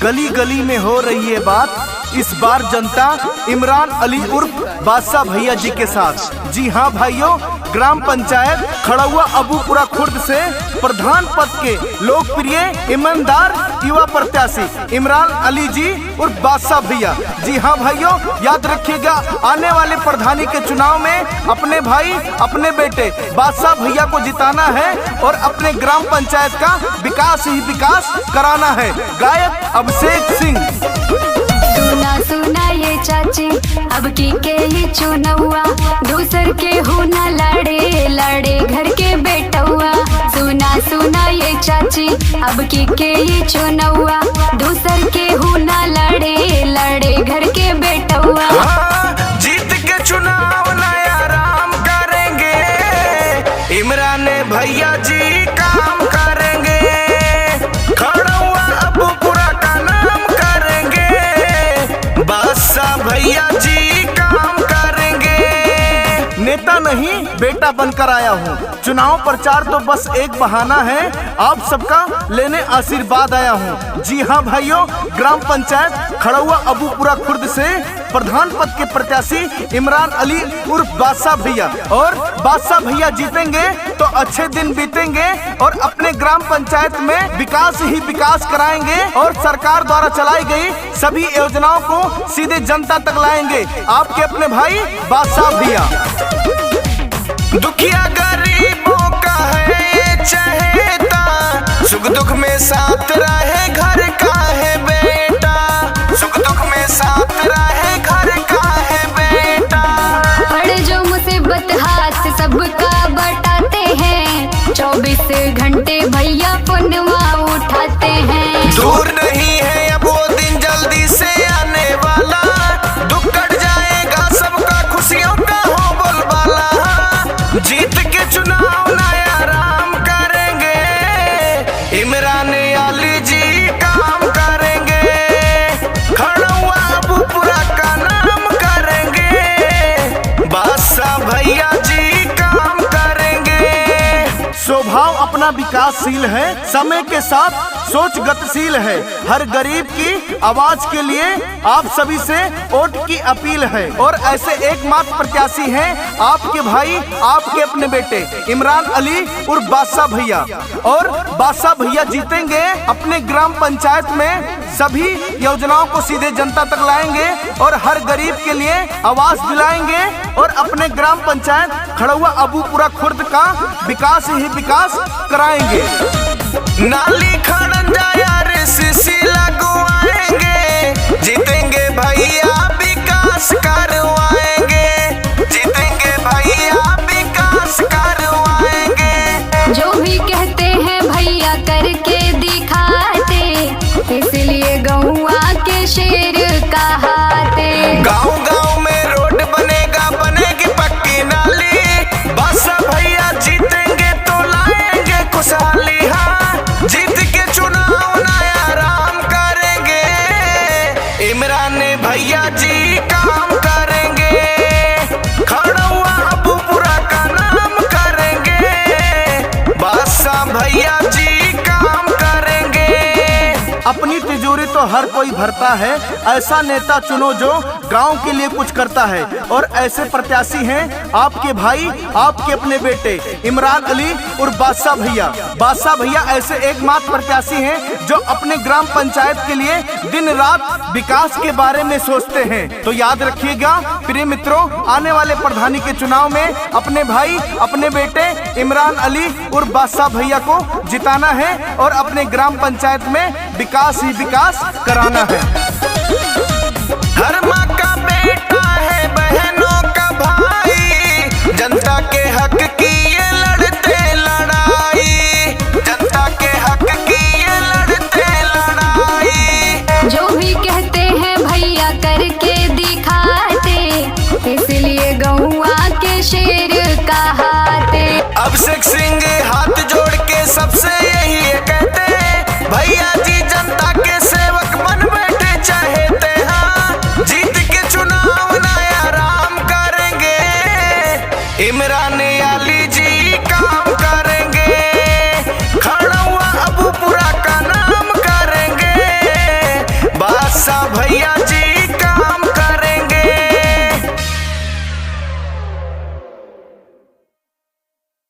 गली गली में हो रही है बात। इस बार जनता इमरान अली उर्फ बादशाह भैया जी के साथ। जी हाँ भाइयों, ग्राम पंचायत खड़ौआ अबूपुरा खुर्द से प्रधान पद के लोकप्रिय ईमानदार युवा प्रत्याशी इमरान अली जी उर्फ बादशाह भैया। जी हाँ भाइयों, याद रखिएगा, आने वाले प्रधानी के चुनाव में अपने भाई अपने बेटे बादशाह भैया को जिताना है और अपने ग्राम पंचायत का विकास ही विकास कराना है। गायक अभिषेक सिंह। सुना सुना ये चाची, अब की के ही चुनौआ, दूसर के हो ना लड़े लड़े घर के बेटौआ। सुना सुना ये चाची, अब की के ही चुनौआ, दूसर के हो ना लड़े लड़े घर के बेटौआ। जीत के चुनाव नया राम करेंगे, इमरान भैया जी काम करेंगे, खड़ौआ अबूपुरा का नाम करेंगे, बादशाह भैया जी काम करेंगे। नेता नहीं बेटा बनकर आया हूँ, चुनाव प्रचार तो बस एक बहाना है, आप सबका लेने आशीर्वाद आया हूँ। जी हाँ भाइयों, ग्राम पंचायत खड़ौआ अबूपुरा खुर्द से प्रधान पद के प्रत्याशी इमरान अली उर्फ बादशाह भैया, और बादशाह भैया जीतेंगे तो अच्छे दिन बीतेंगे और अपने ग्राम पंचायत में विकास ही विकास कराएंगे और सरकार द्वारा चलाई गई सभी योजनाओं को सीधे जनता तक लाएंगे। आपके अपने भाई बादशाह भैया। दुखिया गरीबों का है ये चहेता, सुख दुख में साथ रहे घर का है बेटा, सुख दुख में साथ रहे घर का है बेटा। पड़ जो मुसीबत हाथ सबका बटाते हैं, 24 घंटे भैया पुनवा उठाते हैं। दूर नहीं है अब वो दिन, जल्दी से आने वाला, दुख कट जाएगा सबका, खुशियों का हो बोलबाला। जीत के चुनाव नया राम करेंगे, इमरान अली जी काम करेंगे, खड़ौआ अबूपुरा का नाम करेंगे, बादशाह भैया जी काम करेंगे। स्वभाव अपना विकासशील है, समय के साथ सोच गतिशील है, हर गरीब की आवाज के लिए आप सभी से वोट की अपील है। और ऐसे एकमात्र प्रत्याशी हैं आपके भाई आपके अपने बेटे इमरान अली उर्फ बादशाह भैया, और बादशाह भैया जीतेंगे, अपने ग्राम पंचायत में सभी योजनाओं को सीधे जनता तक लाएंगे और हर गरीब के लिए आवाज दिलाएंगे और अपने ग्राम पंचायत खड़ौआ अबूपुरा खुर्द का विकास ही विकास कराएंगे। नाली खड़ंजा यार सीसी लगवाएंगे, जीतेंगे भैया विकास करवाएंगे, जीतेंगे भैया विकास करवाएंगे। जो भी कहते हैं भैया करके दिखाते, इसलिए गौआ के शेर कहाते। गाँव गाँव में रोड बनेगा, बनेगी पक्की नाली, बादशाह भैया जीतेंगे तो लाएंगे खुशहाली। हाँ, जीत के चुनाव नया राम करेंगे, इमरान भैया जी काम करेंगे, खड़ौआ अबूपुरा का नाम करेंगे, बादशाह भैया जी काम करेंगे। अपनी तिजोरी तो हर कोई भरता है, ऐसा नेता चुनो जो गांव के लिए कुछ करता है। और ऐसे प्रत्याशी हैं आपके भाई आपके अपने बेटे इमरान अली और बादशाह भैया। बादशाह भैया ऐसे एकमात्र प्रत्याशी हैं जो अपने ग्राम पंचायत के लिए दिन रात विकास के बारे में सोचते हैं। तो याद रखिएगा प्रिय मित्रों, आने वाले प्रधानी के चुनाव में अपने भाई अपने बेटे इमरान अली और बादशाह भैया को जिताना है और अपने ग्राम पंचायत में विकास ही विकास कराना है। हर माँ का बेटा है, बहनों का भाई, जनता के हक की ये लड़ते लड़ाई, जनता के हक की ये लड़ते लड़ाई। जो भी कहते हैं भैया करके दिखाते, इसलिए गौआ के शेर कहाते। अभिषेक सिंह